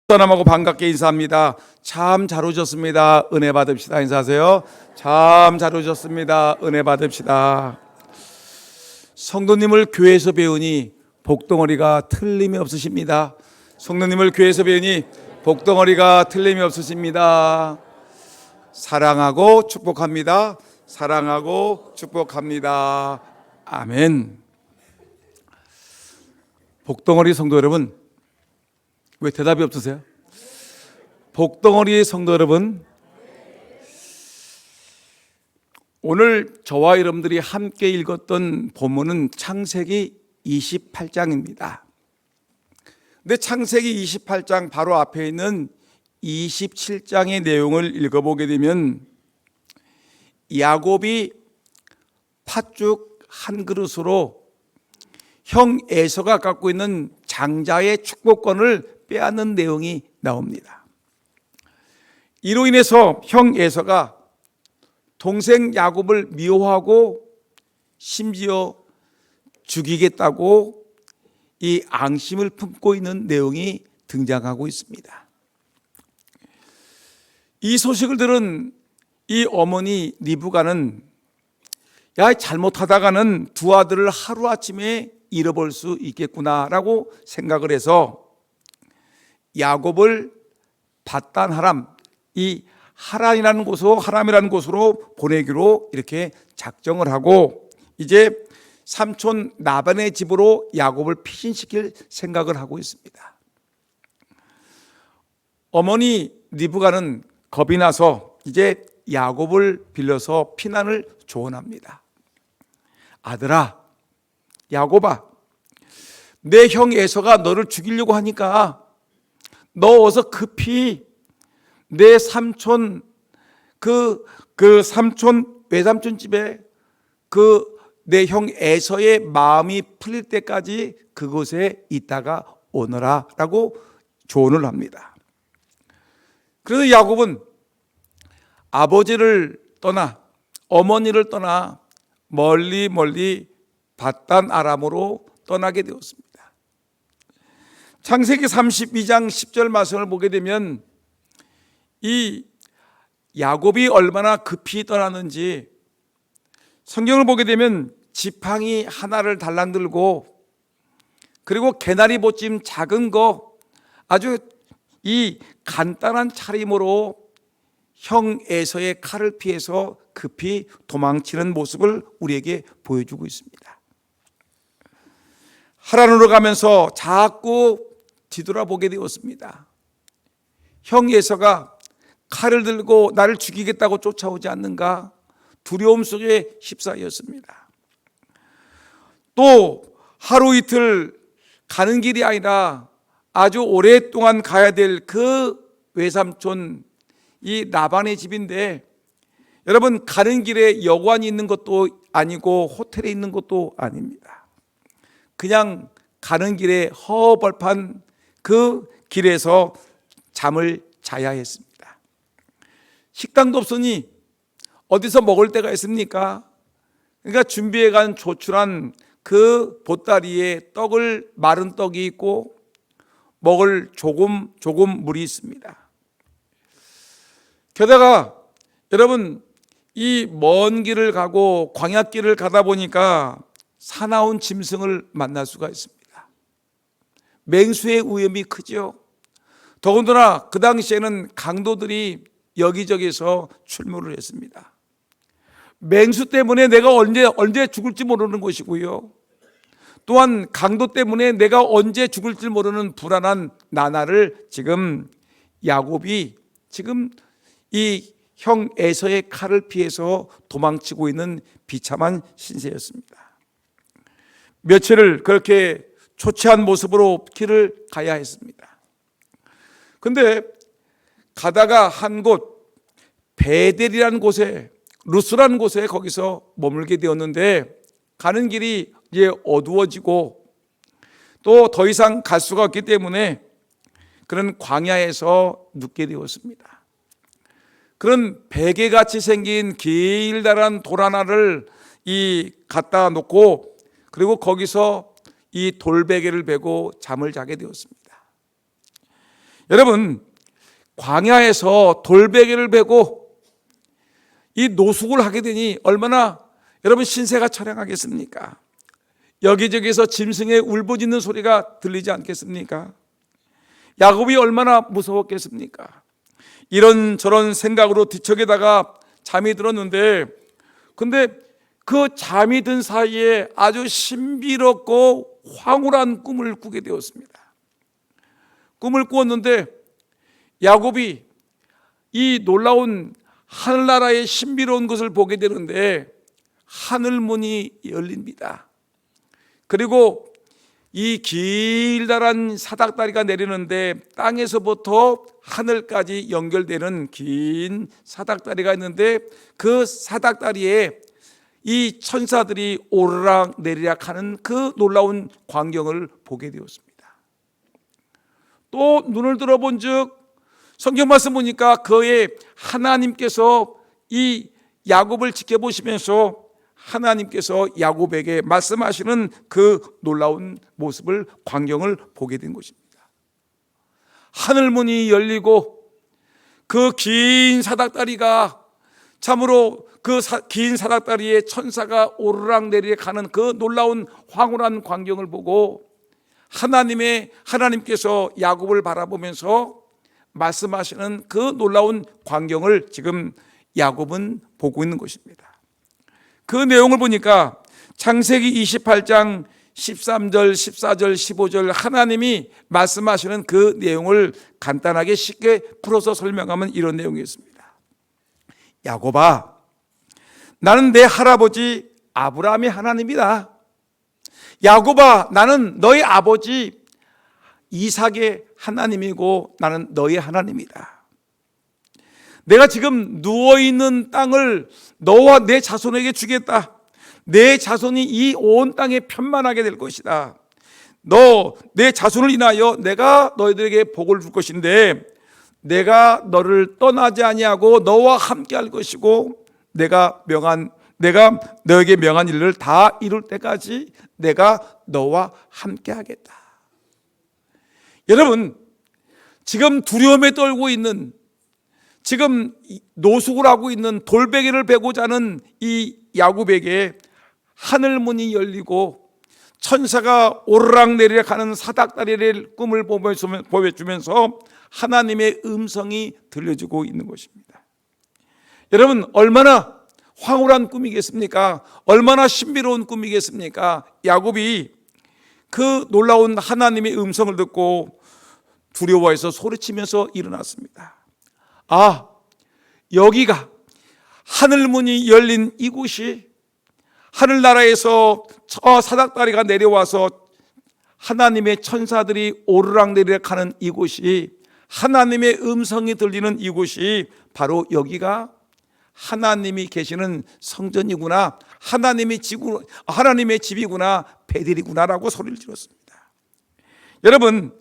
사람하고 반갑게 인사합니다. 참 잘 오셨습니다. 은혜 받읍시다. 인사하세요. 참 잘 오셨습니다. 은혜 받읍시다. 성도님을 교회에서 배우니 복덩어리가 틀림이 없으십니다. 성도님을 교회에서 배우니 복덩어리가 틀림이 없으십니다. 사랑하고 축복합니다. 사랑하고 축복합니다. 아멘. 복덩어리 성도 여러분, 왜 대답이 없으세요? 복덩어리의 성도 여러분, 오늘 저와 여러분들이 함께 읽었던 본문은 창세기 28장입니다. 근데 창세기 28장 바로 앞에 있는 27장의 내용을 읽어보게 되면 야곱이 팥죽 한 그릇으로 형 에서가 갖고 있는 장자의 축복권을 빼앗는 내용이 나옵니다. 이로 인해서 형 에서가 동생 야곱을 미워하고 심지어 죽이겠다고 이 앙심을 품고 있는 내용이 등장하고 있습니다. 이 소식을 들은 이 어머니 리브가는 잘못하다가는 두 아들을 하루아침에 잃어버릴 수 있겠구나라고 생각을 해서 야곱을 밧단 하람, 이 하란이라는 곳으로, 하람이라는 곳으로 보내기로 이렇게 작정을 하고 이제 삼촌 라반의 집으로 야곱을 피신시킬 생각을 하고 있습니다. 어머니 리브가는 겁이 나서 이제 야곱을 빌려서 피난을 조언합니다. 아들아, 야곱아, 내 형 에서가 너를 죽이려고 하니까 너 어서 급히 내 삼촌 그 삼촌 외삼촌 집에 내 형 에서의 마음이 풀릴 때까지 그곳에 있다가 오너라라고 조언을 합니다. 그래서 야곱은 아버지를 떠나 어머니를 떠나 멀리 밧단 아람으로 떠나게 되었습니다. 창세기 32장 10절 말씀을 보게 되면 이 야곱이 얼마나 급히 떠났는지 성경을 보게 되면 지팡이 하나를 달랑 들고 그리고 개나리 보찜 작은 거 아주 이 간단한 차림으로 형 에서의 칼을 피해서 급히 도망치는 모습을 우리에게 보여주고 있습니다. 하란으로 가면서 자꾸 뒤돌아보게 되었습니다. 형 에서가 칼을 들고 나를 죽이겠다고 쫓아오지 않는가 두려움 속에 휩싸였습니다. 또 하루 이틀 가는 길이 아니라 아주 오랫동안 가야 될 그 외삼촌 이 라반의 집인데 여러분, 가는 길에 여관이 있는 것도 아니고 호텔에 있는 것도 아닙니다. 그냥 가는 길에 허벌판 그 길에서 잠을 자야 했습니다. 식당도 없으니 어디서 먹을 데가 있습니까? 그러니까 준비해 간 조출한 그 보따리에 마른 떡이 있고 먹을 조금 물이 있습니다. 게다가 여러분, 이 먼 길을 가고 광야길을 가다 보니까 사나운 짐승을 만날 수가 있습니다. 맹수의 위험이 크죠. 더군다나 그 당시에는 강도들이 여기저기서 출몰을 했습니다. 맹수 때문에 내가 언제 죽을지 모르는 것이고요. 또한 강도 때문에 내가 언제 죽을지 모르는 불안한 나날을 지금 야곱이 지금 이 형 에서의 칼을 피해서 도망치고 있는 비참한 신세였습니다. 며칠을 그렇게 초췌한 모습으로 길을 가야 했습니다. 그런데 가다가 한 곳 베델이라는 곳에, 루스라는 곳에 거기서 머물게 되었는데 가는 길이 이제 어두워지고 또 더 이상 갈 수가 없기 때문에 그런 광야에서 눕게 되었습니다. 그런 베개같이 생긴 길다란 돌 하나를 갖다 놓고 그리고 거기서 이 돌베개를 베고 잠을 자게 되었습니다. 여러분, 광야에서 돌베개를 베고 이 노숙을 하게 되니 얼마나 여러분 신세가 처량하겠습니까? 여기저기서 짐승의 울부짖는 소리가 들리지 않겠습니까? 야곱이 얼마나 무서웠겠습니까? 이런저런 생각으로 뒤척이다가 잠이 들었는데, 근데 그 잠이 든 사이에 아주 신비롭고 황홀한 꿈을 꾸게 되었습니다. 꿈을 꾸었는데 야곱이 이 놀라운 하늘나라의 신비로운 것을 보게 되는데 하늘문이 열립니다. 그리고 이 길다란 사닥다리가 내리는데 땅에서부터 하늘까지 연결되는 긴 사닥다리가 있는데 그 사닥다리에 이 천사들이 오르락 내리락 하는 그 놀라운 광경을 보게 되었습니다. 또 눈을 들어본 즉 성경 말씀 보니까 그의 하나님께서 이 야곱을 지켜보시면서 하나님께서 야곱에게 말씀하시는 그 놀라운 모습을, 광경을 보게 된 것입니다. 하늘문이 열리고 그 긴 사닥다리가, 참으로 그 긴 사닥다리에 천사가 오르락 내리락 하는 그 놀라운 황홀한 광경을 보고 하나님께서 야곱을 바라보면서 말씀하시는 그 놀라운 광경을 지금 야곱은 보고 있는 것입니다. 그 내용을 보니까 창세기 28장 13절, 14절, 15절 하나님이 말씀하시는 그 내용을 간단하게 쉽게 풀어서 설명하면 이런 내용이었습니다. 야곱아, 나는 내 할아버지 아브라함의 하나님이다. 야곱아, 나는 너희 아버지 이삭의 하나님이고 나는 너희 하나님이다. 내가 지금 누워있는 땅을 너와 내 자손에게 주겠다. 내 자손이 이 온 땅에 편만하게 될 것이다. 내 자손을 인하여 내가 너희들에게 복을 줄 것인데 내가 너를 떠나지 아니하고 너와 함께 할 것이고 내가 너에게 명한 일을 다 이룰 때까지 내가 너와 함께 하겠다. 여러분, 지금 두려움에 떨고 있는, 지금 노숙을 하고 있는, 돌베개를 베고자 하는 이 야곱에게 하늘문이 열리고 천사가 오르락내리락 하는 사닥다리를 꿈을 보여주면서 하나님의 음성이 들려주고 있는 것입니다. 여러분, 얼마나 황홀한 꿈이겠습니까? 얼마나 신비로운 꿈이겠습니까? 야곱이 그 놀라운 하나님의 음성을 듣고 두려워해서 소리치면서 일어났습니다. 아, 여기가 하늘문이 열린 이곳이, 하늘나라에서 저 사닥다리가 내려와서 하나님의 천사들이 오르락내리락 하는 이곳이, 하나님의 음성이 들리는 이곳이 바로 여기가 하나님이 계시는 성전이구나, 하나님의 집이구나, 베델이구나라고 소리를 질렀습니다. 여러분,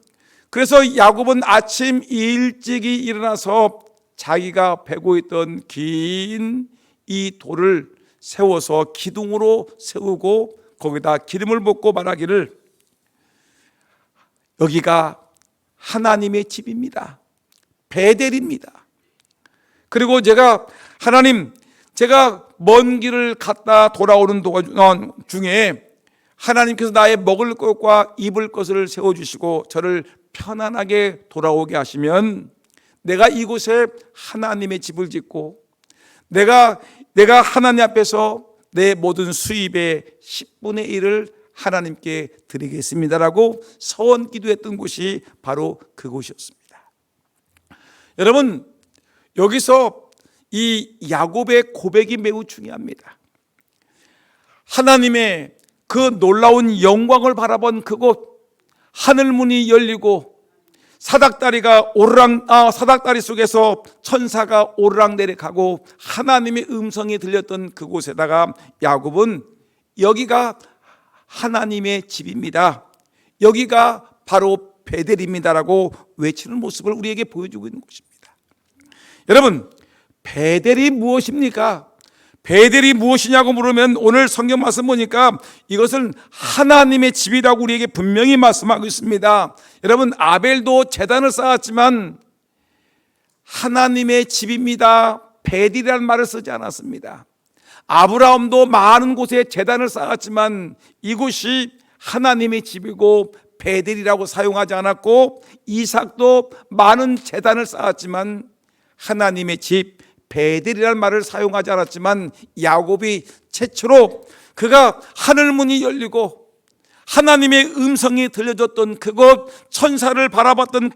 그래서 야곱은 아침 일찍이 일어나서 자기가 베고 있던 긴 이 돌을 세워서 기둥으로 세우고 거기다 기름을 붓고 말하기를 여기가 하나님의 집입니다. 베델입니다. 그리고 하나님, 제가 먼 길을 갔다 돌아오는 도중 중에 하나님께서 나의 먹을 것과 입을 것을 세워주시고 저를 편안하게 돌아오게 하시면 내가 이곳에 하나님의 집을 짓고 내가 하나님 앞에서 내 모든 수입의 10분의 1을 하나님께 드리겠습니다라고 서원 기도했던 곳이 바로 그곳이었습니다. 여러분, 여기서 이 야곱의 고백이 매우 중요합니다. 하나님의 그 놀라운 영광을 바라본 그곳, 하늘문이 열리고 사닥다리 속에서 천사가 오르락내리락하고 하나님의 음성이 들렸던 그곳에다가 야곱은 여기가 하나님의 집입니다, 여기가 바로 베델입니다라고 외치는 모습을 우리에게 보여주고 있는 것입니다. 여러분, 베델이 무엇입니까? 베델이 무엇이냐고 물으면 오늘 성경 말씀 보니까 이것은 하나님의 집이라고 우리에게 분명히 말씀하고 있습니다. 여러분, 아벨도 제단을 쌓았지만 하나님의 집입니다. 베델이라는 말을 쓰지 않았습니다. 아브라함도 많은 곳에 제단을 쌓았지만 이곳이 하나님의 집이고 베델이라고 사용하지 않았고, 이삭도 많은 제단을 쌓았지만 하나님의 집 베델이라는 말을 사용하지 않았지만, 야곱이 최초로 그가 하늘문이 열리고 하나님의 음성이 들려졌던 그곳, 천사를 바라봤던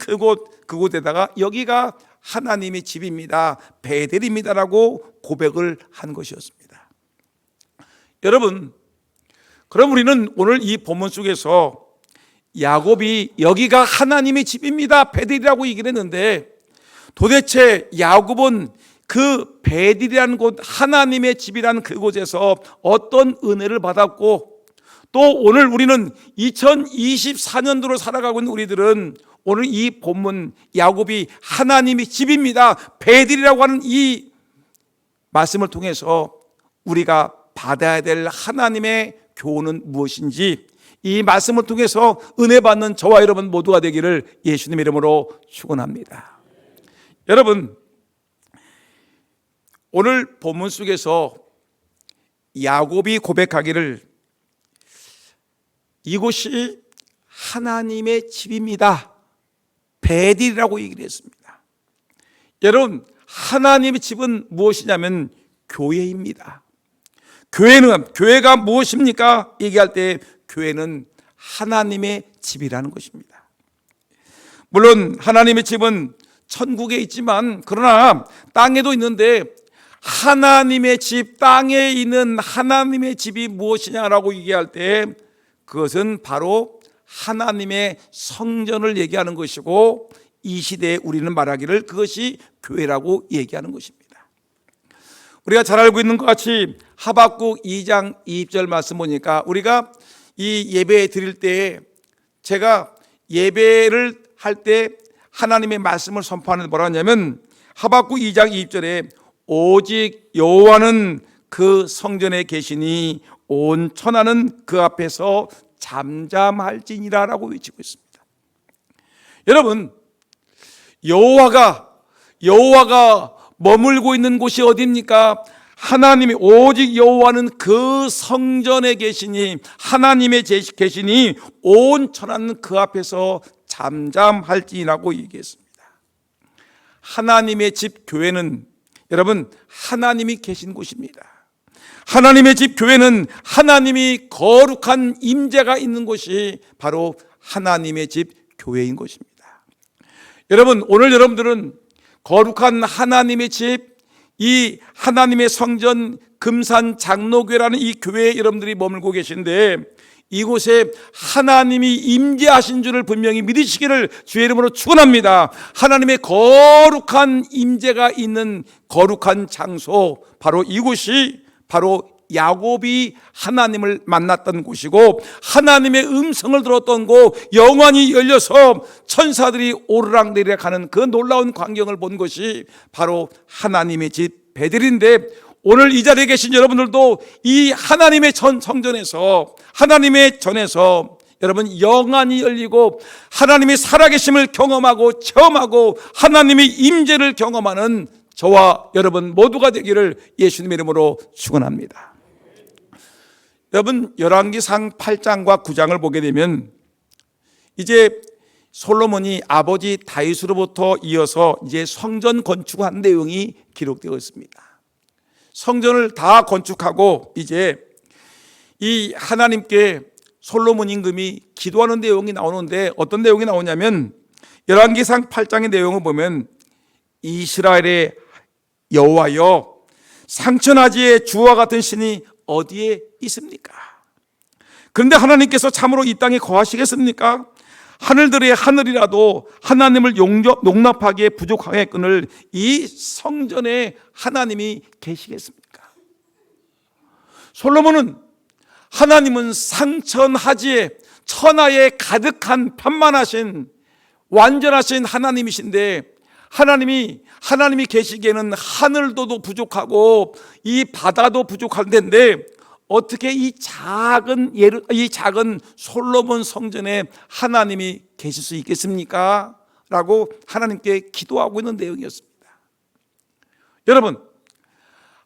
그곳에다가 여기가 하나님의 집입니다, 베델입니다라고 고백을 한 것이었습니다. 여러분, 그럼 우리는 오늘 이 본문 속에서 야곱이 여기가 하나님의 집입니다, 베델이라고 얘기를 했는데, 도대체 야곱은 그 베델이라는 곳, 하나님의 집이라는 그곳에서 어떤 은혜를 받았고, 또 오늘 우리는 2024년도로 살아가고 있는 우리들은 오늘 이 본문 야곱이 하나님의 집입니다, 베델이라고 하는 이 말씀을 통해서 우리가 받아야 될 하나님의 교훈은 무엇인지, 이 말씀을 통해서 은혜 받는 저와 여러분 모두가 되기를 예수님의 이름으로 축원합니다. 여러분, 오늘 본문 속에서 야곱이 고백하기를 이곳이 하나님의 집입니다, 베델이라고 얘기를 했습니다. 여러분, 하나님의 집은 무엇이냐면 교회입니다. 교회가 무엇입니까? 얘기할 때 교회는 하나님의 집이라는 것입니다. 물론 하나님의 집은 천국에 있지만, 그러나 땅에도 있는데, 하나님의 집, 땅에 있는 하나님의 집이 무엇이냐라고 얘기할 때 그것은 바로 하나님의 성전을 얘기하는 것이고, 이 시대에 우리는 말하기를 그것이 교회라고 얘기하는 것입니다. 우리가 잘 알고 있는 것 같이 하박국 2장 2절 말씀 보니까, 우리가 이 예배 드릴 때, 제가 예배를 할 때 하나님의 말씀을 선포하는 뭐라 하냐면, 하박국 2장 2절에 오직 여호와는 그 성전에 계시니 온 천하는 그 앞에서 잠잠할지니라라고 외치고 있습니다. 여러분, 여호와가 머물고 있는 곳이 어디입니까? 하나님이, 오직 여호와는 그 성전에 계시니, 하나님의 계시니 온 천하는 그 앞에서 잠잠할지니라고 얘기했습니다. 하나님의 집 교회는 여러분 하나님이 계신 곳입니다. 하나님의 집 교회는 하나님이 거룩한 임재가 있는 곳이 바로 하나님의 집 교회인 것입니다. 여러분, 오늘 여러분들은 거룩한 하나님의 집, 이 하나님의 성전 금산 장로교회라는 이 교회에 여러분들이 머물고 계신데, 이곳에 하나님이 임재하신 줄을 분명히 믿으시기를 주의 이름으로 축원합니다. 하나님의 거룩한 임재가 있는 거룩한 장소, 바로 이곳이 바로 야곱이 하나님을 만났던 곳이고, 하나님의 음성을 들었던 곳, 영안이 열려서 천사들이 오르락내리락 하는 그 놀라운 광경을 본 것이 바로 하나님의 집 베델인데, 오늘 이 자리에 계신 여러분들도 이 하나님의 성전에서, 하나님의 전에서 여러분 영안이 열리고 하나님의 살아계심을 경험하고 체험하고 하나님의 임재를 경험하는 저와 여러분 모두가 되기를 예수님의 이름으로 축원합니다. 여러분, 열왕기상 8장과 9장을 보게 되면 이제 솔로몬이 아버지 다윗으로부터 이어서 이제 성전 건축한 내용이 기록되어 있습니다. 성전을 다 건축하고 이제 이 하나님께 솔로몬 임금이 기도하는 내용이 나오는데, 어떤 내용이 나오냐면 열왕기상 8장의 내용을 보면, 이스라엘의 여호와여, 상천하지의 주와 같은 신이 어디에 있습니까? 그런데 하나님께서 참으로 이 땅에 거하시겠습니까? 하늘들의 하늘이라도 하나님을 용납하기에 부족하게 끊을 이 성전에 하나님이 계시겠습니까? 솔로몬은 하나님은 상천하지에 천하에 가득한 편만하신 완전하신 하나님이신데, 하나님이 계시기에는 하늘도 부족하고 이 바다도 부족할 텐데 어떻게 이 작은 솔로몬 성전에 하나님이 계실 수 있겠습니까? 라고 하나님께 기도하고 있는 내용이었습니다. 여러분,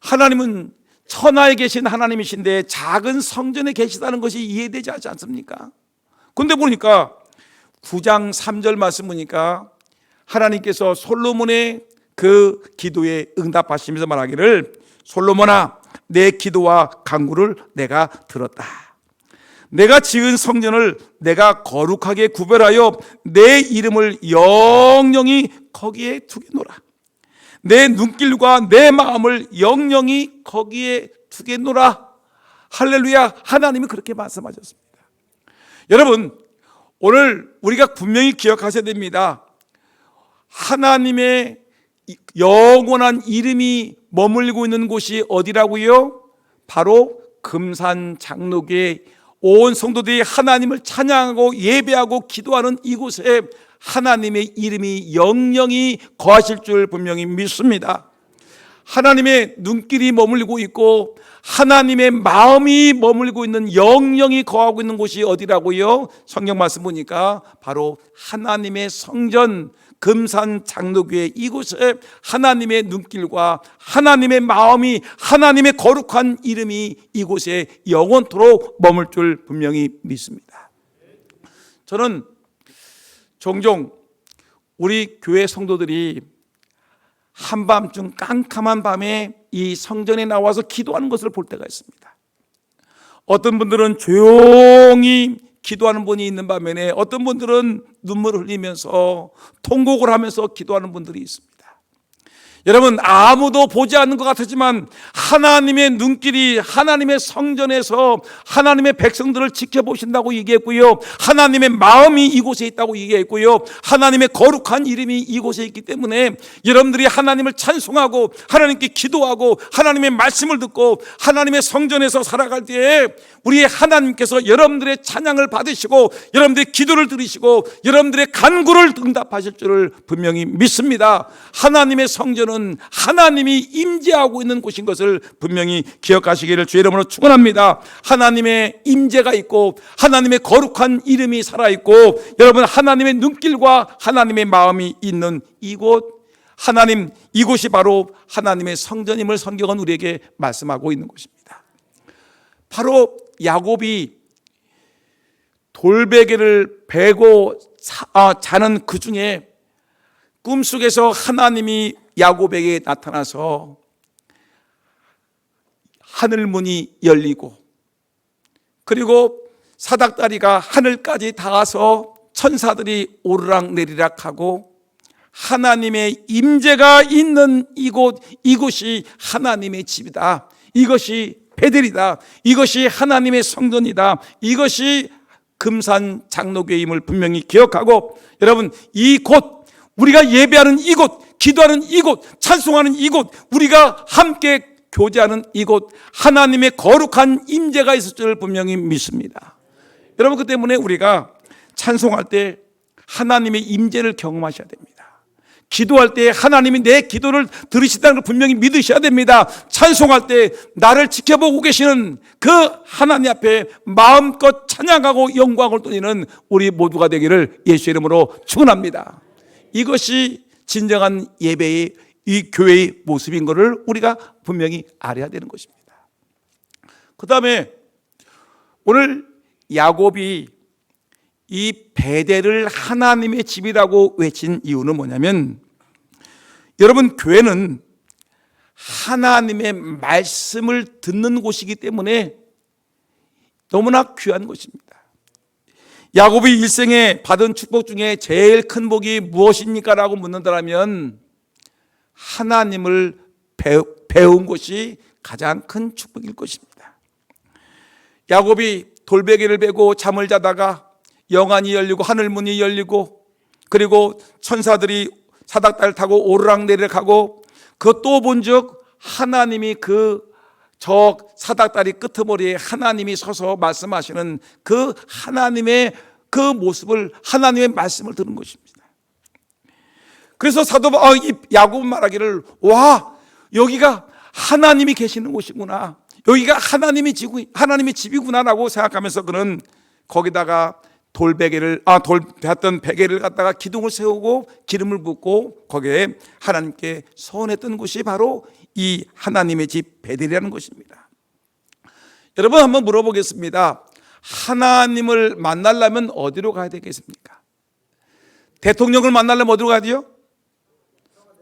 하나님은 천하에 계신 하나님이신데 작은 성전에 계시다는 것이 이해되지 않습니까? 그런데 보니까 9장 3절 말씀 보니까 하나님께서 솔로몬의 그 기도에 응답하시면서 말하기를, 솔로몬아, 내 기도와 간구를 내가 들었다. 내가 지은 성전을 내가 거룩하게 구별하여 내 이름을 영영히 거기에 두겠노라. 내 눈길과 내 마음을 영영히 거기에 두겠노라. 할렐루야. 하나님이 그렇게 말씀하셨습니다. 여러분, 오늘 우리가 분명히 기억하셔야 됩니다. 하나님의 영원한 이름이 머물고 있는 곳이 어디라고요? 바로 금산장로교회 온 성도들이 하나님을 찬양하고 예배하고 기도하는 이곳에 하나님의 이름이 영영히 거하실 줄 분명히 믿습니다. 하나님의 눈길이 머물고 있고 하나님의 마음이 머물고 있는, 영영이 거하고 있는 곳이 어디라고요? 성경 말씀 보니까 바로 하나님의 성전 금산장로교회 이곳에 하나님의 눈길과 하나님의 마음이, 하나님의 거룩한 이름이 이곳에 영원토록 머물 줄 분명히 믿습니다. 저는 종종 우리 교회 성도들이 한밤중 깜깜한 밤에 이 성전에 나와서 기도하는 것을 볼 때가 있습니다. 어떤 분들은 조용히 기도하는 분이 있는 반면에 어떤 분들은 눈물을 흘리면서 통곡을 하면서 기도하는 분들이 있습니다. 여러분, 아무도 보지 않는 것 같았지만 하나님의 눈길이 하나님의 성전에서 하나님의 백성들을 지켜보신다고 얘기했고요, 하나님의 마음이 이곳에 있다고 얘기했고요, 하나님의 거룩한 이름이 이곳에 있기 때문에 여러분들이 하나님을 찬송하고 하나님께 기도하고 하나님의 말씀을 듣고 하나님의 성전에서 살아갈 때에 우리 하나님께서 여러분들의 찬양을 받으시고 여러분들의 기도를 들으시고 여러분들의 간구를 응답하실 줄을 분명히 믿습니다. 하나님의 성전은 하나님이 임재하고 있는 곳인 것을 분명히 기억하시기를 주의 이름으로 축원합니다. 하나님의 임재가 있고 하나님의 거룩한 이름이 살아있고 여러분, 하나님의 눈길과 하나님의 마음이 있는 이곳, 하나님, 이곳이 바로 하나님의 성전임을 성경은 우리에게 말씀하고 있는 곳입니다. 바로 야곱이 돌베개를 베고 자는 그 중에 꿈속에서 하나님이 야곱에게 나타나서 하늘문이 열리고 그리고 사닥다리가 하늘까지 닿아서 천사들이 오르락내리락 하고 하나님의 임재가 있는 이곳이 하나님의 집이다, 이것이 베델이다, 이것이 하나님의 성전이다, 이것이 금산장로교회임을 분명히 기억하고, 여러분, 이곳, 우리가 예배하는 이곳, 기도하는 이곳, 찬송하는 이곳, 우리가 함께 교제하는 이곳, 하나님의 거룩한 임재가 있을 줄 분명히 믿습니다. 여러분, 그 때문에 우리가 찬송할 때 하나님의 임재를 경험하셔야 됩니다. 기도할 때 하나님이 내 기도를 들으신다는 걸 분명히 믿으셔야 됩니다. 찬송할 때 나를 지켜보고 계시는 그 하나님 앞에 마음껏 찬양하고 영광을 돌리는 우리 모두가 되기를 예수의 이름으로 축원합니다. 이것이 진정한 예배의, 이 교회의 모습인 것을 우리가 분명히 알아야 되는 것입니다. 그 다음에 오늘 야곱이 이 베델을 하나님의 집이라고 외친 이유는 뭐냐면, 여러분, 교회는 하나님의 말씀을 듣는 곳이기 때문에 너무나 귀한 곳입니다. 야곱이 일생에 받은 축복 중에 제일 큰 복이 무엇입니까? 라고 묻는다면 하나님을 배운 것이 가장 큰 축복일 것입니다. 야곱이 돌베개를 베고 잠을 자다가 영안이 열리고 하늘문이 열리고 그리고 천사들이 사닥다리를 타고 오르락내리락 하고, 그것도 본즉 하나님이 저 사닥다리 끄트머리에 하나님이 서서 말씀하시는 그 하나님의 그 모습을, 하나님의 말씀을 들은 것입니다. 그래서 이 야곱은 말하기를, 와, 여기가 하나님이 계시는 곳이구나, 여기가 하나님의 집이구나라고 생각하면서 그는 거기다가 베었던 베개를 갖다가 기둥을 세우고 기름을 붓고 거기에 하나님께 서원했던 곳이 바로 이 하나님의 집 베델이라는 것입니다. 여러분, 한번 물어보겠습니다. 하나님을 만나려면 어디로 가야 되겠습니까? 대통령을 만나려면 어디로 가야 돼요?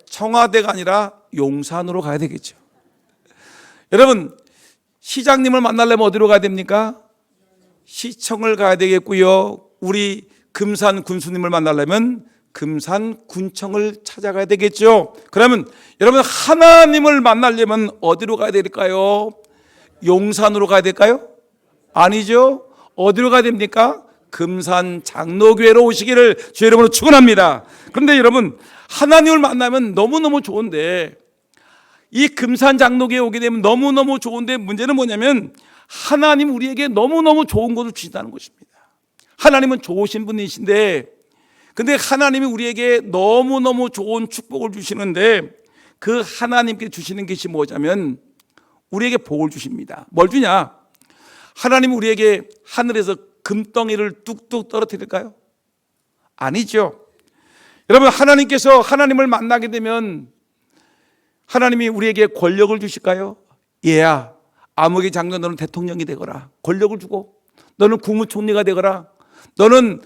청와대가 아니라 용산으로 가야 되겠죠. 여러분, 시장님을 만나려면 어디로 가야 됩니까? 시청을 가야 되겠고요. 우리 금산 군수님을 만나려면 금산 군청을 찾아가야 되겠죠. 그러면 여러분, 하나님을 만나려면 어디로 가야 될까요? 용산으로 가야 될까요? 아니죠. 어디로 가야 됩니까? 금산 장로교회로 오시기를 주의 이름으로 축원합니다. 그런데 여러분, 하나님을 만나면 너무너무 좋은데, 이 금산 장로교회에 오게 되면 너무너무 좋은데, 문제는 뭐냐면 하나님 우리에게 너무너무 좋은 것을 주신다는 것입니다. 하나님은 좋으신 분이신데, 근데 하나님이 우리에게 너무너무 좋은 축복을 주시는데, 그 하나님께 주시는 것이 뭐냐면 우리에게 복을 주십니다. 뭘 주냐? 하나님 우리에게 하늘에서 금덩이를 뚝뚝 떨어뜨릴까요? 아니죠. 여러분, 하나님께서 하나님을 만나게 되면 하나님이 우리에게 권력을 주실까요? 얘야, 아무개 장관 너는 대통령이 되거라. 권력을 주고, 너는 국무총리가 되거라. 너는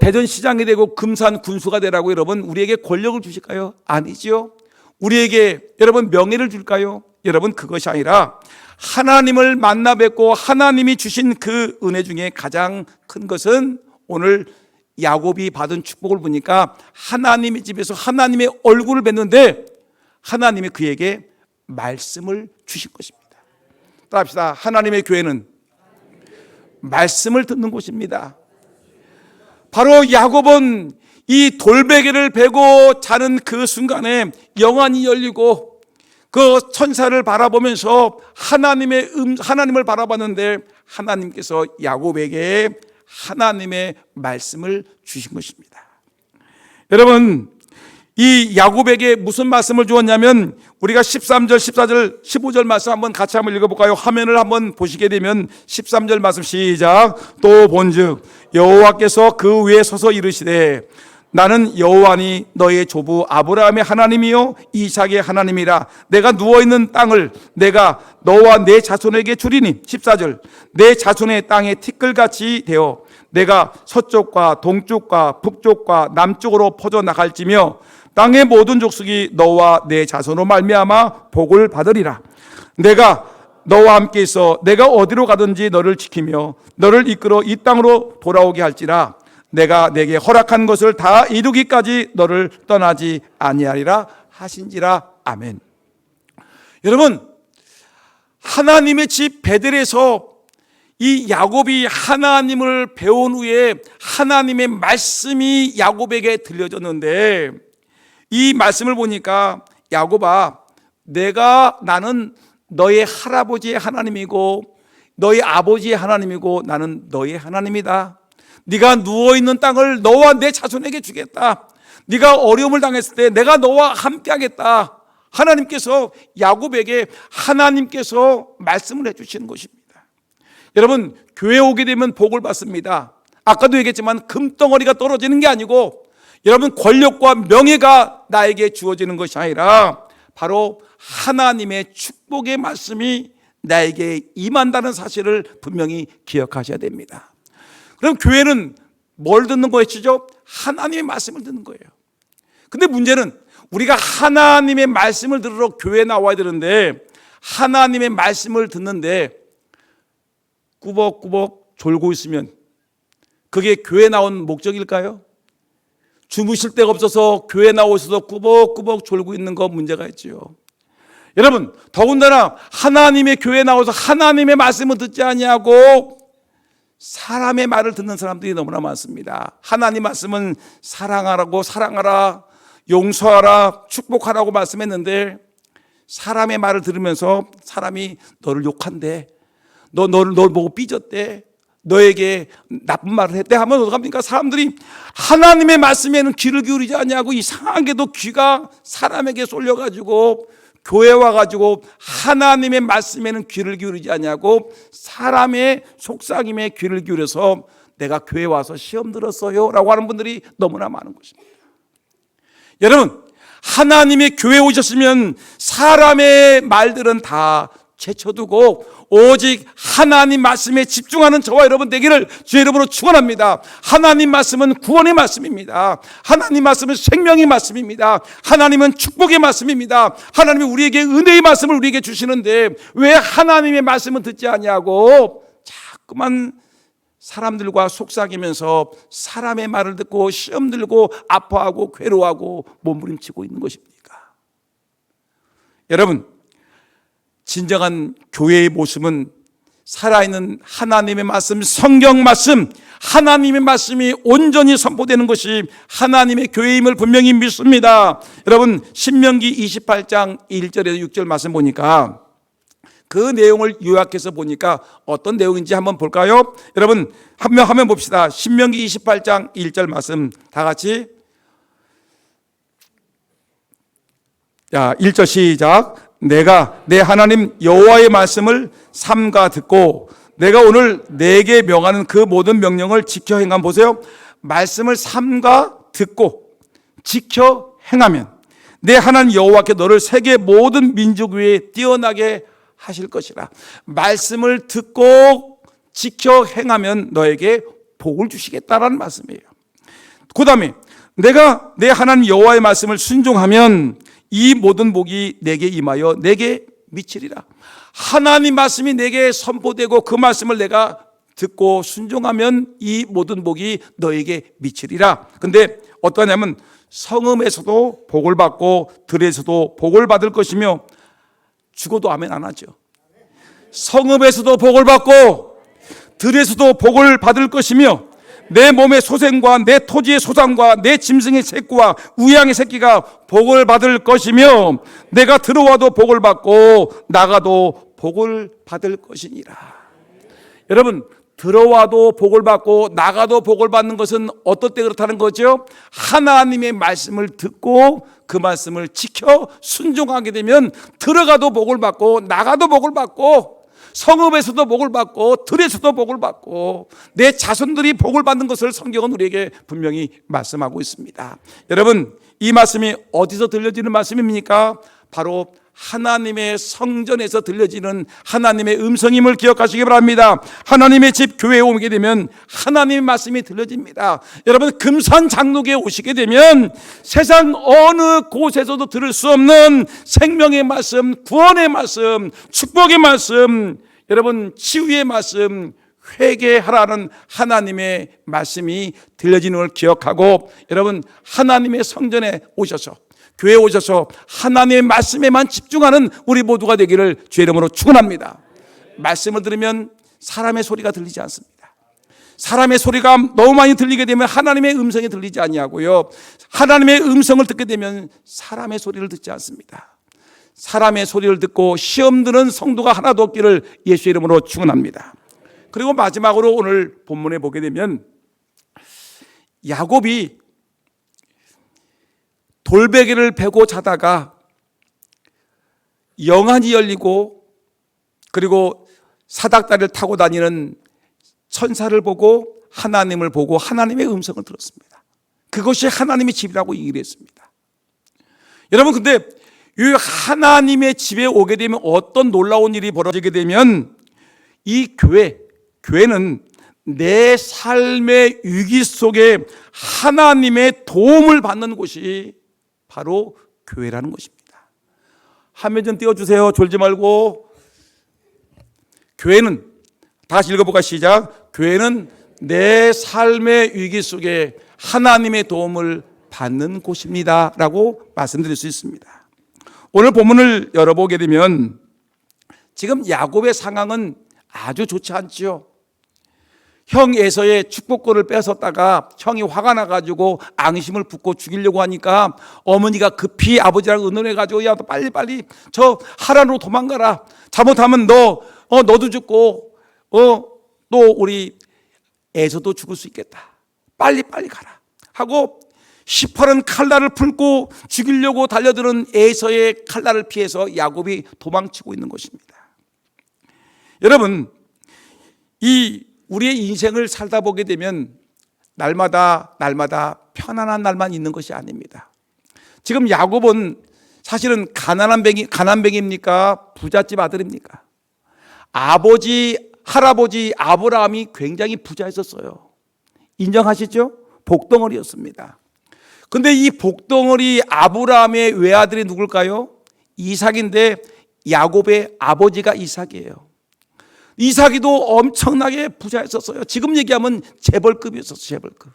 대전시장이 되고 금산 군수가 되라고 여러분 우리에게 권력을 주실까요? 아니죠. 우리에게 여러분 명예를 줄까요? 여러분, 그것이 아니라 하나님을 만나 뵙고 하나님이 주신 그 은혜 중에 가장 큰 것은, 오늘 야곱이 받은 축복을 보니까 하나님의 집에서 하나님의 얼굴을 뵀는데 하나님이 그에게 말씀을 주신 것입니다. 따라합시다. 하나님의 교회는 말씀을 듣는 곳입니다. 바로 야곱은 이 돌베개를 베고 자는 그 순간에 영안이 열리고 그 천사를 바라보면서 하나님을 바라봤는데 하나님께서 야곱에게 하나님의 말씀을 주신 것입니다. 여러분, 이 야곱에게 무슨 말씀을 주었냐면, 우리가 13절, 14절, 15절 말씀 같이 한번 읽어볼까요? 화면을 한번 보시게 되면 13절 말씀 시작. 또 본즉 여호와께서 그 위에 서서 이르시되, 나는 여호와니 너의 조부 아브라함의 하나님이요 이삭의 하나님이라. 내가 누워있는 땅을 내가 너와 내 자손에게 주리니. 14절, 내 자손의 땅에 티끌같이 되어 내가 서쪽과 동쪽과 북쪽과 남쪽으로 퍼져나갈지며 땅의 모든 족속이 너와 내 자손으로 말미암아 복을 받으리라. 내가 너와 함께 있어 내가 어디로 가든지 너를 지키며 너를 이끌어 이 땅으로 돌아오게 할지라. 내가 내게 허락한 것을 다 이루기까지 너를 떠나지 아니하리라 하신지라. 아멘. 여러분, 하나님의 집 베델에서 이 야곱이 하나님을 배운 후에 하나님의 말씀이 야곱에게 들려졌는데, 이 말씀을 보니까 야곱아, 나는 너의 할아버지의 하나님이고 너의 아버지의 하나님이고 나는 너의 하나님이다. 네가 누워있는 땅을 너와 내 자손에게 주겠다. 네가 어려움을 당했을 때 내가 너와 함께 하겠다. 하나님께서 야곱에게 하나님께서 말씀을 해주시는 것입니다. 여러분, 교회 오게 되면 복을 받습니다. 아까도 얘기했지만 금덩어리가 떨어지는 게 아니고, 여러분, 권력과 명예가 나에게 주어지는 것이 아니라 바로 하나님의 축복의 말씀이 나에게 임한다는 사실을 분명히 기억하셔야 됩니다. 그럼 교회는 뭘 듣는 것이죠? 하나님의 말씀을 듣는 거예요. 근데 문제는 우리가 하나님의 말씀을 들으러 교회에 나와야 되는데, 하나님의 말씀을 듣는데 꾸벅꾸벅 졸고 있으면 그게 교회 나온 목적일까요? 주무실 데가 없어서 교회 나오셔서 꾸벅꾸벅 졸고 있는 거 문제가 있지요. 여러분, 더군다나 하나님의 교회에 나와서 하나님의 말씀을 듣지 아니하고 사람의 말을 듣는 사람들이 너무나 많습니다. 하나님 말씀은 사랑하라, 용서하라, 축복하라고 말씀했는데, 사람의 말을 들으면서 사람이 너를 욕한대, 너를 보고 삐졌대, 너에게 나쁜 말을 했대 하면 어떡합니까? 사람들이 하나님의 말씀에는 귀를 기울이지 않냐고 이상하게도 귀가 사람에게 쏠려가지고 교회 와가지고 하나님의 말씀에는 귀를 기울이지 않냐고 사람의 속삭임에 귀를 기울여서 내가 교회 와서 시험 들었어요 라고 하는 분들이 너무나 많은 것입니다. 여러분, 하나님의 교회에 오셨으면 사람의 말들은 다 제쳐두고 오직 하나님 말씀에 집중하는 저와 여러분 되기를 주의 이름으로 축원합니다. 하나님 말씀은 구원의 말씀입니다. 하나님 말씀은 생명의 말씀입니다. 하나님은 축복의 말씀입니다. 하나님이 우리에게 은혜의 말씀을 우리에게 주시는데 왜 하나님의 말씀은 듣지 않냐고 자꾸만 사람들과 속삭이면서 사람의 말을 듣고 시험 들고 아파하고 괴로워하고 몸부림치고 있는 것입니까? 여러분, 진정한 교회의 모습은 살아있는 하나님의 말씀, 성경 말씀, 하나님의 말씀이 온전히 선포되는 것이 하나님의 교회임을 분명히 믿습니다. 여러분, 신명기 28장 1절에서 6절 말씀 보니까 그 내용을 요약해서 보니까 어떤 내용인지 한번 볼까요? 여러분, 한 명 하면 봅시다. 신명기 28장 1절 말씀 다 같이. 자, 1절 시작. 내가 내 하나님 여호와의 말씀을 삼가 듣고 내가 오늘 내게 명하는 그 모든 명령을 지켜 행하면, 보세요. 말씀을 삼가 듣고 지켜 행하면 내 하나님 여호와께 너를 세계 모든 민족 위에 뛰어나게 하실 것이라. 말씀을 듣고 지켜 행하면 너에게 복을 주시겠다라는 말씀이에요. 그 다음에 내가 내 하나님 여호와의 말씀을 순종하면 이 모든 복이 내게 임하여 내게 미치리라. 하나님 말씀이 내게 선포되고 그 말씀을 내가 듣고 순종하면 이 모든 복이 너에게 미치리라. 근데 어떠냐면 성읍에서도 복을 받고 들에서도 복을 받을 것이며, 죽어도 아멘 안 하죠. 성읍에서도 복을 받고 들에서도 복을 받을 것이며 내 몸의 소생과 내 토지의 소산과 내 짐승의 새끼와 우양의 새끼가 복을 받을 것이며 내가 들어와도 복을 받고 나가도 복을 받을 것이니라. 여러분, 들어와도 복을 받고 나가도 복을 받는 것은 어떨 때 그렇다는 거죠? 하나님의 말씀을 듣고 그 말씀을 지켜 순종하게 되면 들어가도 복을 받고 나가도 복을 받고 성읍에서도 복을 받고 들에서도 복을 받고 내 자손들이 복을 받는 것을 성경은 우리에게 분명히 말씀하고 있습니다. 여러분, 이 말씀이 어디서 들려지는 말씀입니까? 바로 하나님의 성전에서 들려지는 하나님의 음성임을 기억하시기 바랍니다. 하나님의 집 교회에 오게 되면 하나님의 말씀이 들려집니다. 여러분, 금산 장로교에 오시게 되면 세상 어느 곳에서도 들을 수 없는 생명의 말씀, 구원의 말씀, 축복의 말씀, 여러분 치유의 말씀, 회개하라는 하나님의 말씀이 들려지는 걸 기억하고, 여러분 하나님의 성전에 오셔서 교회에 오셔서 하나님의 말씀에만 집중하는 우리 모두가 되기를 주의 이름으로 축원합니다. 말씀을 들으면 사람의 소리가 들리지 않습니다. 사람의 소리가 너무 많이 들리게 되면 하나님의 음성이 들리지 아니하고요, 하나님의 음성을 듣게 되면 사람의 소리를 듣지 않습니다. 사람의 소리를 듣고 시험 드는 성도가 하나도 없기를 예수의 이름으로 축원합니다. 그리고 마지막으로 오늘 본문에 보게 되면 야곱이 돌베개를 베고 자다가 영안이 열리고 그리고 사닥다리를 타고 다니는 천사를 보고 하나님을 보고 하나님의 음성을 들었습니다. 그것이 하나님의 집이라고 얘기를 했습니다. 여러분, 근데 이 하나님의 집에 오게 되면 어떤 놀라운 일이 벌어지게 되면 이 교회는 내 삶의 위기 속에 하나님의 도움을 받는 곳이 바로 교회라는 것입니다. 화면 좀 띄워주세요. 졸지 말고. 교회는, 다시 읽어볼까 시작. 교회는 내 삶의 위기 속에 하나님의 도움을 받는 곳입니다 라고 말씀드릴 수 있습니다. 오늘 본문을 열어보게 되면 지금 야곱의 상황은 아주 좋지 않지요. 형 에서의 축복권을 뺏었다가 형이 화가 나가지고 앙심을 붓고 죽이려고 하니까 어머니가 급히 아버지랑 의논해가지고 야, 너 빨리 저 하란으로 도망가라. 잘못하면 너도 죽고 또 우리 에서도 죽을 수 있겠다. 빨리 가라 하고 시퍼런 칼날을 풀고 죽이려고 달려드는 에서의 칼날을 피해서 야곱이 도망치고 있는 것입니다. 여러분, 이 우리의 인생을 살다 보게 되면 날마다 편안한 날만 있는 것이 아닙니다. 지금 야곱은 사실은 가난뱅이입니까? 부잣집 아들입니까? 할아버지 아브라함이 굉장히 부자했었어요. 인정하시죠? 복덩어리였습니다. 근데 이 복덩어리 아브라함의 외아들이 누굴까요? 이삭인데 야곱의 아버지가 이삭이에요. 이삭이도 엄청나게 부자했었어요. 지금 얘기하면 재벌급이었었어요. 재벌급.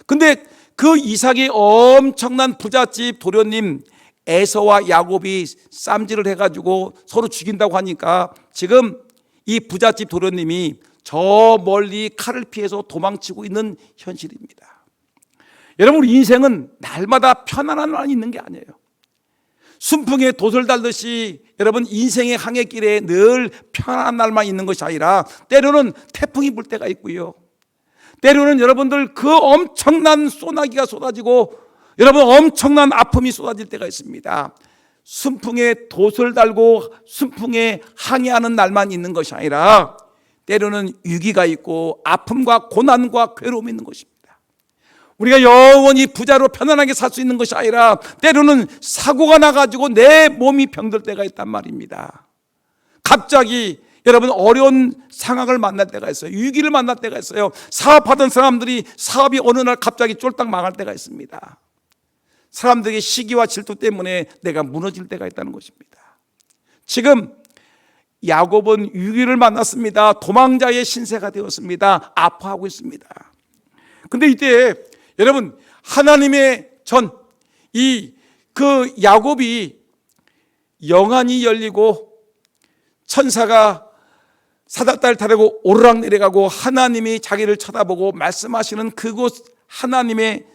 근데 그 이삭이 엄청난 부잣집 도련님 에서와 야곱이 쌈질을 해가지고 서로 죽인다고 하니까 지금 이 부잣집 도련님이 저 멀리 칼을 피해서 도망치고 있는 현실입니다. 여러분, 우리 인생은 날마다 편안한 날이 있는 게 아니에요. 순풍에 돛을 달듯이 여러분 인생의 항해길에 늘 편안한 날만 있는 것이 아니라 때로는 태풍이 불 때가 있고요. 때로는 여러분들 그 엄청난 소나기가 쏟아지고 여러분 엄청난 아픔이 쏟아질 때가 있습니다. 순풍에 돛을 달고 순풍에 항해하는 날만 있는 것이 아니라 때로는 위기가 있고 아픔과 고난과 괴로움이 있는 것입니다. 우리가 영원히 부자로 편안하게 살 수 있는 것이 아니라 때로는 사고가 나가지고 내 몸이 병들 때가 있단 말입니다. 갑자기 여러분 어려운 상황을 만날 때가 있어요. 위기를 만날 때가 있어요. 사업하던 사람들이 사업이 어느 날 갑자기 쫄딱 망할 때가 있습니다. 사람들에게 시기와 질투 때문에 내가 무너질 때가 있다는 것입니다. 지금 야곱은 위기를 만났습니다. 도망자의 신세가 되었습니다. 아파하고 있습니다. 근데 이때 여러분 하나님의 그 야곱이 영안이 열리고 천사가 사닥다리를 타고 오르락 내려가고 하나님이 자기를 쳐다보고 말씀하시는 그곳 하나님의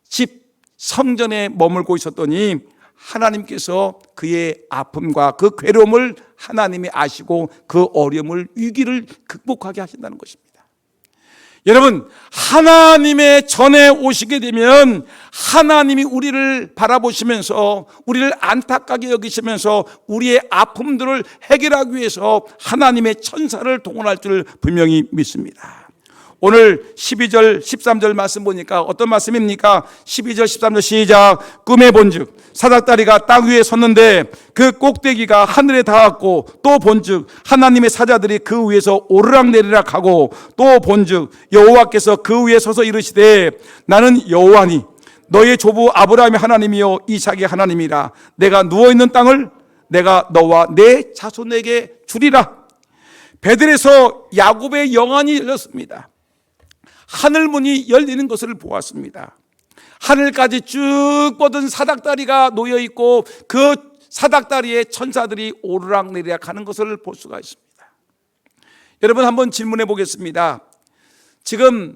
집 성전에 머물고 있었더니 하나님께서 그의 아픔과 그 괴로움을 하나님이 아시고 그 어려움을 위기를 극복하게 하신다는 것입니다. 여러분, 하나님의 전에 오시게 되면 하나님이 우리를 바라보시면서 우리를 안타깝게 여기시면서 우리의 아픔들을 해결하기 위해서 하나님의 천사를 동원할 줄 분명히 믿습니다. 오늘 12절 13절 말씀 보니까 어떤 말씀입니까? 12절 13절 시작. 꿈에 본즉 사닥다리가 땅 위에 섰는데 그 꼭대기가 하늘에 닿았고 또 본즉 하나님의 사자들이 그 위에서 오르락내리락 하고 또 본즉 여호와께서 그 위에 서서 이르시되 나는 여호와니 너의 조부 아브라함의 하나님이요 이삭의 하나님이라. 내가 누워있는 땅을 내가 너와 내 자손에게 주리라. 베들에서 야곱의 영안이 열렸습니다. 하늘문이 열리는 것을 보았습니다. 하늘까지 쭉 뻗은 사닥다리가 놓여있고 그 사닥다리에 천사들이 오르락내리락 하는 것을 볼 수가 있습니다. 여러분 한번 질문해 보겠습니다. 지금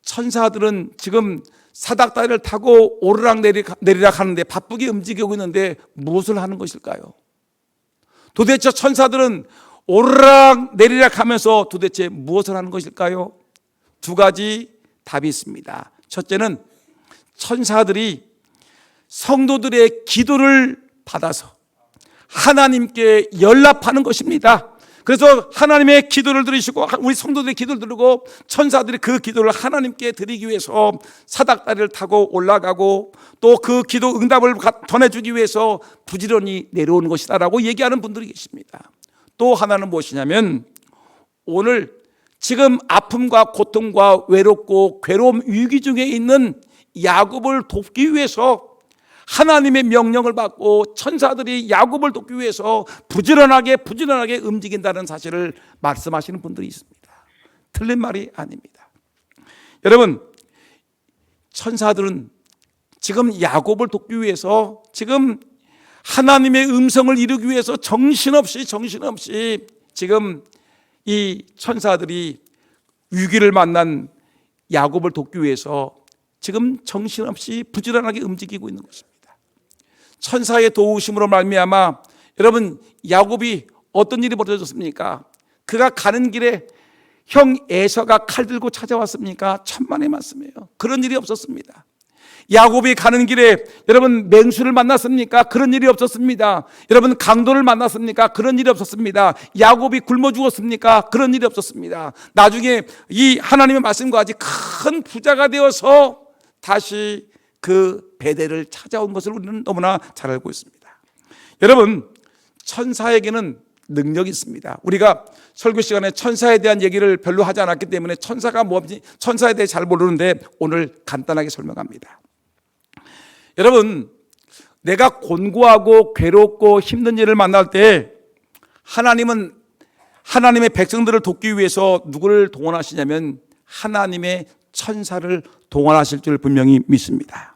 천사들은 지금 사닥다리를 타고 오르락내리락 하는데 바쁘게 움직이고 있는데 무엇을 하는 것일까요? 도대체 천사들은 오르락내리락 하면서 도대체 무엇을 하는 것일까요? 두 가지 답이 있습니다. 첫째는 천사들이 성도들의 기도를 받아서 하나님께 연락하는 것입니다. 그래서 하나님의 기도를 들으시고 우리 성도들의 기도를 들고 천사들이 그 기도를 하나님께 드리기 위해서 사닥다리를 타고 올라가고 또 그 기도 응답을 전해주기 위해서 부지런히 내려오는 것이다라고 얘기하는 분들이 계십니다. 또 하나는 무엇이냐면 오늘 지금 아픔과 고통과 외롭고 괴로움 위기 중에 있는 야곱을 돕기 위해서 하나님의 명령을 받고 천사들이 야곱을 돕기 위해서 부지런하게 움직인다는 사실을 말씀하시는 분들이 있습니다. 틀린 말이 아닙니다. 여러분, 천사들은 지금 야곱을 돕기 위해서 지금 하나님의 음성을 이루기 위해서 정신없이 지금 이 천사들이 위기를 만난 야곱을 돕기 위해서 지금 정신없이 부지런하게 움직이고 있는 것입니다. 천사의 도우심으로 말미암아 여러분 야곱이 어떤 일이 벌어졌습니까? 그가 가는 길에 형 에서가 칼 들고 찾아왔습니까? 천만의 말씀이에요. 그런 일이 없었습니다. 야곱이 가는 길에 여러분 맹수를 만났습니까? 그런 일이 없었습니다. 여러분 강도를 만났습니까? 그런 일이 없었습니다. 야곱이 굶어 죽었습니까? 그런 일이 없었습니다. 나중에 이 하나님의 말씀과 같이 큰 부자가 되어서 다시 그 베델을 찾아온 것을 우리는 너무나 잘 알고 있습니다. 여러분, 천사에게는 능력이 있습니다. 우리가 설교 시간에 천사에 대한 얘기를 별로 하지 않았기 때문에 천사가 뭔지, 천사에 대해 잘 모르는데 오늘 간단하게 설명합니다. 여러분, 내가 곤고하고 괴롭고 힘든 일을 만날 때 하나님은 하나님의 백성들을 돕기 위해서 누구를 동원하시냐면 하나님의 천사를 동원하실 줄 분명히 믿습니다.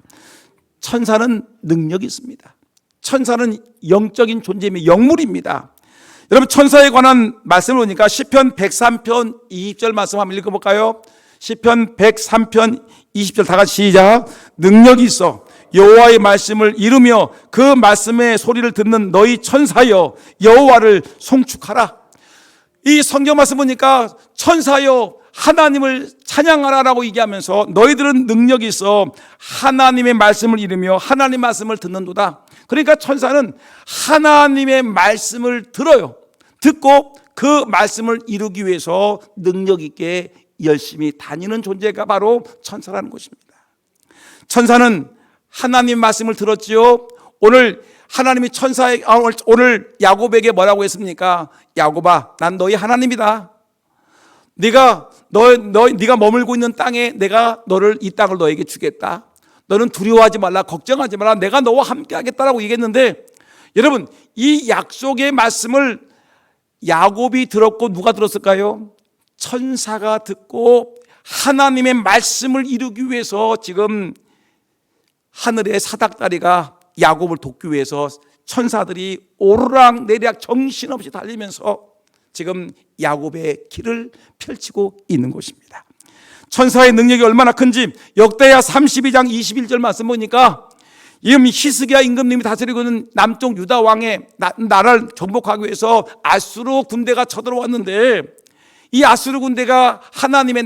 천사는 능력이 있습니다. 천사는 영적인 존재이며 영물입니다. 여러분, 천사에 관한 말씀을 보니까 시편 103편 20절 말씀 한번 읽어볼까요? 시편 103편 20절 다 같이 시작. 능력이 있어 여호와의 말씀을 이루며 그 말씀의 소리를 듣는 너희 천사여 여호와를 송축하라. 이 성경 말씀 보니까 천사여 하나님을 찬양하라라고 얘기하면서 너희들은 능력이 있어 하나님의 말씀을 이루며 하나님의 말씀을 듣는도다. 그러니까 천사는 하나님의 말씀을 들어요. 듣고 그 말씀을 이루기 위해서 능력 있게 열심히 다니는 존재가 바로 천사라는 것입니다. 천사는 하나님 말씀을 들었지요. 오늘 하나님이 오늘 야곱에게 뭐라고 했습니까? 야곱아, 난 너희 하나님이다. 네가 머물고 있는 땅에 내가 이 땅을 너에게 주겠다. 너는 두려워하지 말라, 걱정하지 말라. 내가 너와 함께 하겠다라고 얘기했는데, 여러분, 이 약속의 말씀을 야곱이 들었고 누가 들었을까요? 천사가 듣고 하나님의 말씀을 이루기 위해서 지금 하늘의 사닥다리가 야곱을 돕기 위해서 천사들이 오르락내리락 정신없이 달리면서 지금 야곱의 길을 펼치고 있는 것입니다. 천사의 능력이 얼마나 큰지 역대하 32장 21절 말씀 보니까 지금 히스기야 임금님이 다스리고 있는 남쪽 유다 왕의 나라를 정복하기 위해서 아수르 군대가 쳐들어왔는데, 이 아수르 군대가 하나님의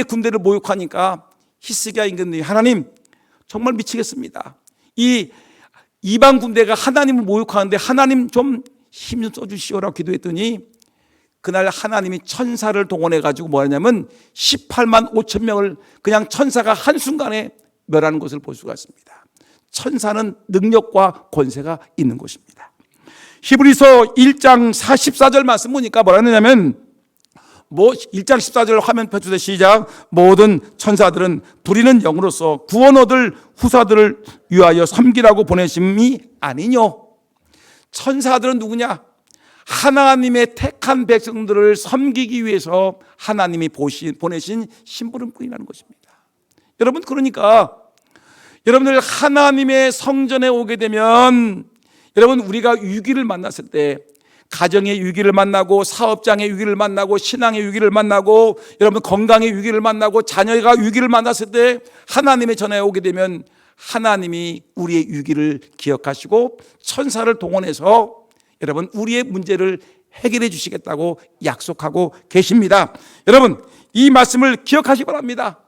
군대를 모욕하니까 히스기야 임금님이 하나님 정말 미치겠습니다. 이 이방 군대가 하나님을 모욕하는데 하나님 좀 힘 좀 써주시오라고 기도했더니 그날 하나님이 천사를 동원해 가지고 뭐 하냐면 18만 5천 명을 그냥 천사가 한순간에 멸하는 것을 볼 수가 있습니다. 천사는 능력과 권세가 있는 것입니다. 히브리서 1장 44절 말씀 보니까 뭐라 했냐면 1장 14절 화면 펴주세요. 시작. 모든 천사들은 부리는 영으로서 구원 얻을 후사들을 위하여 섬기라고 보내심이 아니뇨. 천사들은 누구냐? 하나님의 택한 백성들을 섬기기 위해서 하나님이 보내신 심부름꾼이라는 것입니다. 여러분, 그러니까 여러분들 하나님의 성전에 오게 되면 여러분, 우리가 위기를 만났을 때 가정의 위기를 만나고 사업장의 위기를 만나고 신앙의 위기를 만나고 여러분 건강의 위기를 만나고 자녀가 위기를 만났을 때 하나님의 전에 오게 되면 하나님이 우리의 위기를 기억하시고 천사를 동원해서 여러분 우리의 문제를 해결해 주시겠다고 약속하고 계십니다. 여러분, 이 말씀을 기억하시기 바랍니다.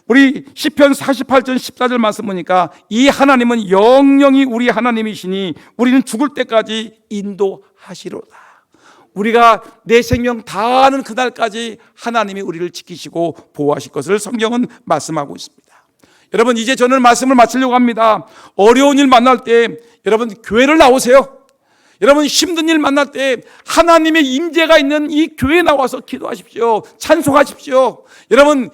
우리 시편 48편 14절 말씀 보니까 이 하나님은 영영이 우리 하나님이시니 우리는 죽을 때까지 인도하시로다. 우리가 내 생명 다하는 그날까지 하나님이 우리를 지키시고 보호하실 것을 성경은 말씀하고 있습니다. 여러분, 이제 저는 말씀을 마치려고 합니다. 어려운 일 만날 때 여러분 교회를 나오세요. 여러분 힘든 일 만날 때 하나님의 임재가 있는 이 교회에 나와서 기도하십시오. 찬송하십시오. 여러분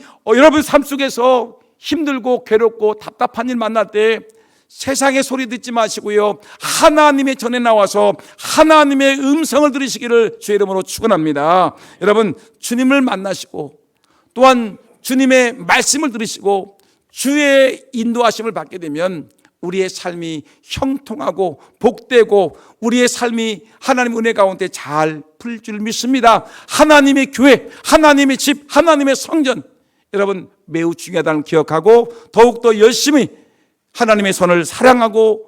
삶 속에서 힘들고 괴롭고 답답한 일 만날 때 세상의 소리 듣지 마시고요, 하나님의 전에 나와서 하나님의 음성을 들으시기를 주의 이름으로 축원합니다. 여러분, 주님을 만나시고 또한 주님의 말씀을 들으시고 주의 인도하심을 받게 되면 우리의 삶이 형통하고 복되고 우리의 삶이 하나님 은혜 가운데 잘 풀 줄 믿습니다. 하나님의 교회, 하나님의 집, 하나님의 성전, 여러분 매우 중요하다는 기억하고 더욱더 열심히 하나님의 선을 사랑하고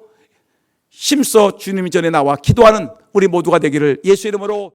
힘써 주님 전에 나와 기도하는 우리 모두가 되기를 예수 이름으로